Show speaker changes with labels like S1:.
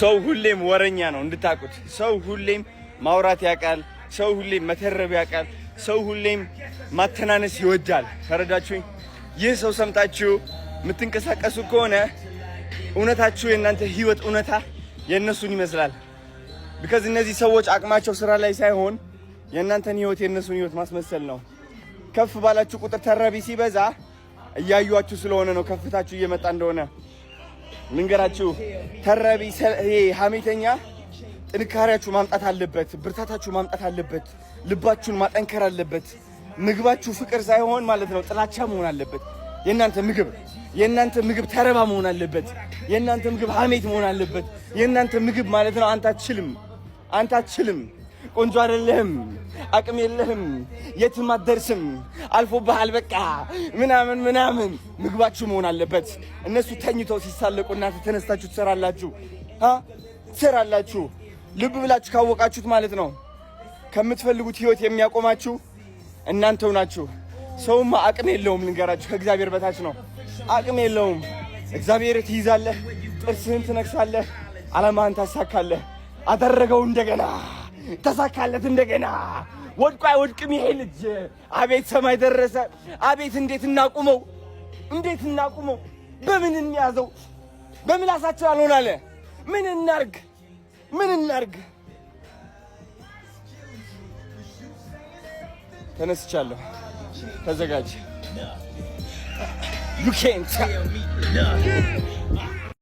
S1: ሰው ሁሌም ወረኛ ነው እንድታቁት። ሰው ሁሌም ማውራት ያውቃል። ሰው ሁሌም መተረብ ያውቃል። ሰው ሁሌም ማተናነስ ይወዳል። ተረዳችሁኝ? ይህ ሰው ሰምታችሁ የምትንቀሳቀሱ ከሆነ እውነታችሁ የእናንተ ህይወት እውነታ የእነሱን ይመስላል። ቢካዝ እነዚህ ሰዎች አቅማቸው ስራ ላይ ሳይሆን የእናንተን ህይወት የእነሱን ህይወት ማስመሰል ነው። ከፍ ባላችሁ ቁጥር ተረቢ ሲበዛ እያዩአችሁ ስለሆነ ነው ከፍታችሁ እየመጣ እንደሆነ ልንገራችሁ። ተረቢ ሀሜተኛ ጥንካሬያችሁ ማምጣት አለበት፣ ብርታታችሁ ማምጣት አለበት፣ ልባችሁን ማጠንከር አለበት። ምግባችሁ ፍቅር ሳይሆን ማለት ነው ጥላቻ መሆን አለበት። የእናንተ ምግብ ተረባ መሆን አለበት። የእናንተ ምግብ ሀሜት መሆን አለበት። የእናንተ ምግብ ማለት ነው አንተ አትችልም፣ ቆንጆ አይደለህም፣ አቅም የለህም፣ የትም አትደርስም፣ አልፎብሃል በቃ ምናምን ምግባችሁ መሆን አለበት። እነሱ ተኝተው ሲሳለቁ እናንተ ተነስታችሁ ትሰራላችሁ። ልብ ብላችሁ ካወቃችሁት ማለት ነው ከምትፈልጉት ህይወት የሚያቆማችሁ እናንተው ናችሁ። ሰውማ አቅም የለውም፣ ልንገራችሁ፣ ከእግዚአብሔር በታች ነው። አቅም የለውም። እግዚአብሔር ትይዛለህ፣ ጥርስህን ትነክሳለህ፣ ዓላማህን ታሳካለህ። አደረገው እንደገና ተሳካለት እንደገና። ወድቆ አይወድቅም ይሄ ልጅ። አቤት ሰማይ ደረሰ። አቤት እንዴት እናቁመው፣ በምን እንያዘው? በምላሳችን አልሆን አለ። ምን እናርግ? ተነስቻለሁ። ተዘጋጅ። You can't tell me nothing.